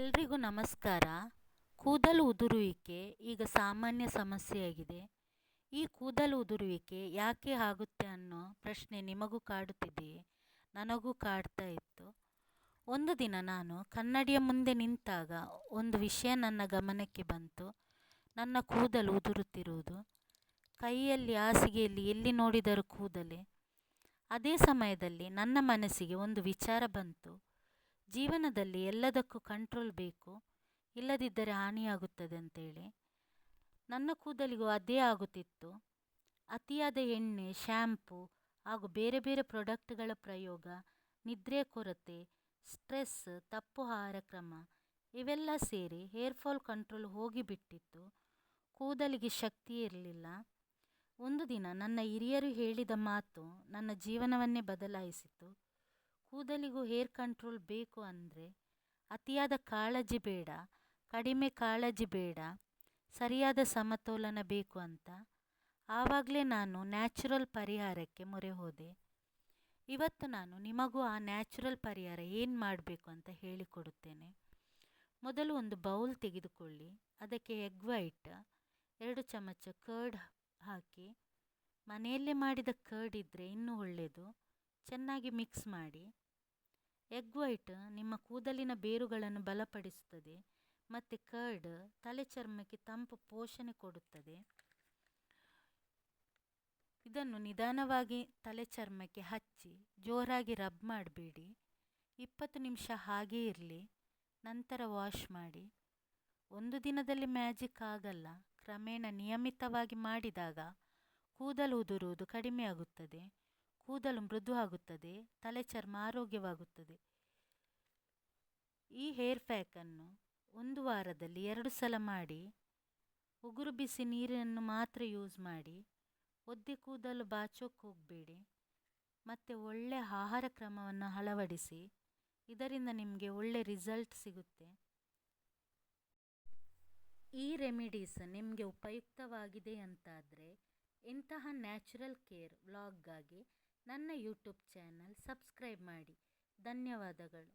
ಎಲ್ರಿಗೂ ನಮಸ್ಕಾರ. ಕೂದಲು ಉದುರುವಿಕೆ ಈಗ ಸಾಮಾನ್ಯ ಸಮಸ್ಯೆಯಾಗಿದೆ. ಈ ಕೂದಲು ಉದುರುವಿಕೆ ಯಾಕೆ ಆಗುತ್ತೆ ಅನ್ನೋ ಪ್ರಶ್ನೆ ನಿಮಗೂ ಕಾಡುತ್ತಿದೆಯೇ? ನನಗೂ ಕಾಡ್ತಾ ಇತ್ತು. ಒಂದು ದಿನ ನಾನು ಕನ್ನಡಿಯ ಮುಂದೆ ನಿಂತಾಗ ಒಂದು ವಿಷಯ ನನ್ನ ಗಮನಕ್ಕೆ ಬಂತು. ನನ್ನ ಕೂದಲು ಉದುರುತ್ತಿರುವುದು. ಕೈಯಲ್ಲಿ, ಹಾಸಿಗೆಯಲ್ಲಿ ಎಲ್ಲಿ ನೋಡಿದರೂ ಕೂದಲೇ. ಅದೇ ಸಮಯದಲ್ಲಿ ನನ್ನ ಮನಸ್ಸಿಗೆ ಒಂದು ವಿಚಾರ ಬಂತು. ಜೀವನದಲ್ಲಿ ಎಲ್ಲದಕ್ಕೂ ಕಂಟ್ರೋಲ್ ಬೇಕು, ಇಲ್ಲದಿದ್ದರೆ ಹಾನಿಯಾಗುತ್ತದೆ ಅಂತೇಳಿ. ನನ್ನ ಕೂದಲಿಗೂ ಅದೇ ಆಗುತ್ತಿತ್ತು. ಅತಿಯಾದ ಎಣ್ಣೆ, ಶ್ಯಾಂಪು ಹಾಗೂ ಬೇರೆ ಬೇರೆ ಪ್ರಾಡಕ್ಟ್ಗಳ ಪ್ರಯೋಗ, ನಿದ್ರೆ ಕೊರತೆ, ಸ್ಟ್ರೆಸ್, ತಪ್ಪು ಆಹಾರ ಕ್ರಮ ಇವೆಲ್ಲ ಸೇರಿ ಹೇರ್ ಫಾಲ್ ಕಂಟ್ರೋಲ್ ಹೋಗಿಬಿಟ್ಟಿತ್ತು. ಕೂದಲಿಗೆ ಶಕ್ತಿ ಇರಲಿಲ್ಲ. ಒಂದು ದಿನ ನನ್ನ ಹಿರಿಯರು ಹೇಳಿದ ಮಾತು ನನ್ನ ಜೀವನವನ್ನೇ ಬದಲಾಯಿಸಿತು. ಕೂದಲಿಗೂ ಹೇರ್ ಕಂಟ್ರೋಲ್ ಬೇಕು ಅಂದರೆ ಅತಿಯಾದ ಕಾಳಜಿ ಬೇಡ, ಕಡಿಮೆ ಕಾಳಜಿ ಬೇಡ, ಸರಿಯಾದ ಸಮತೋಲನ ಬೇಕು ಅಂತ. ಆವಾಗಲೇ ನಾನು ನ್ಯಾಚುರಲ್ ಪರಿಹಾರಕ್ಕೆ ಮೊರೆ ಹೋದೆ. ಇವತ್ತು ನಾನು ನಿಮಗೂ ಆ ನ್ಯಾಚುರಲ್ ಪರಿಹಾರ ಏನು ಮಾಡಬೇಕು ಅಂತ ಹೇಳಿಕೊಡುತ್ತೇನೆ. ಮೊದಲು ಒಂದು ಬೌಲ್ ತೆಗೆದುಕೊಳ್ಳಿ. ಅದಕ್ಕೆ ಎಗ್ ವೈಟ್, 2 ಚಮಚ ಕರ್ಡ್ ಹಾಕಿ. ಮನೆಯಲ್ಲೇ ಮಾಡಿದ ಕರ್ಡ್ ಇದ್ದರೆ ಇನ್ನೂ ಒಳ್ಳೆಯದು. ಚೆನ್ನಾಗಿ ಮಿಕ್ಸ್ ಮಾಡಿ. ಎಗ್ ವೈಟ್ ನಿಮ್ಮ ಕೂದಲಿನ ಬೇರುಗಳನ್ನು ಬಲಪಡಿಸುತ್ತದೆ ಮತ್ತು ಕರ್ಡ್ ತಲೆ ಚರ್ಮಕ್ಕೆ ತಂಪು ಪೋಷಣೆ ಕೊಡುತ್ತದೆ. ಇದನ್ನು ನಿಧಾನವಾಗಿ ತಲೆ ಚರ್ಮಕ್ಕೆ ಹಚ್ಚಿ ಜೋರಾಗಿ ರಬ್ ಮಾಡಬೇಡಿ. 20 ನಿಮಿಷ ಹಾಗೇ ಇರಲಿ. ನಂತರ ವಾಶ್ ಮಾಡಿ. ಒಂದು ದಿನದಲ್ಲಿ ಮ್ಯಾಜಿಕ್ ಆಗಲ್ಲ. ಕ್ರಮೇಣ ನಿಯಮಿತವಾಗಿ ಮಾಡಿದಾಗ ಕೂದಲು ಉದುರುವುದು ಕಡಿಮೆಯಾಗುತ್ತದೆ, ಕೂದಲು ಮೃದು ಆಗುತ್ತದೆ, ತಲೆ ಚರ್ಮ ಆರೋಗ್ಯವಾಗುತ್ತದೆ. ಈ ಹೇರ್ ಪ್ಯಾಕನ್ನು 1 ವಾರದಲ್ಲಿ 2 ಸಲ ಮಾಡಿ. ಉಗುರು ಬಿಸಿ ನೀರನ್ನು ಮಾತ್ರ ಯೂಸ್ ಮಾಡಿ. ಒದ್ದೆ ಕೂದಲು ಬಾಚೋಕ್ಕೆ ಹೋಗಬೇಡಿ. ಮತ್ತು ಒಳ್ಳೆ ಆಹಾರ ಕ್ರಮವನ್ನು ಅಳವಡಿಸಿ. ಇದರಿಂದ ನಿಮಗೆ ಒಳ್ಳೆ ರಿಸಲ್ಟ್ ಸಿಗುತ್ತೆ. ಈ ರೆಮಿಡೀಸ್ ನಿಮಗೆ ಉಪಯುಕ್ತವಾಗಿದೆ ಅಂತಾದರೆ ಇಂತಹ ನ್ಯಾಚುರಲ್ ಕೇರ್ ವ್ಲಾಗ್ಗಾಗಿ ನನ್ನ ಯೂಟ್ಯೂಬ್ ಚಾನಲ್ ಸಬ್ಸ್ಕ್ರೈಬ್ ಮಾಡಿ. ಧನ್ಯವಾದಗಳು.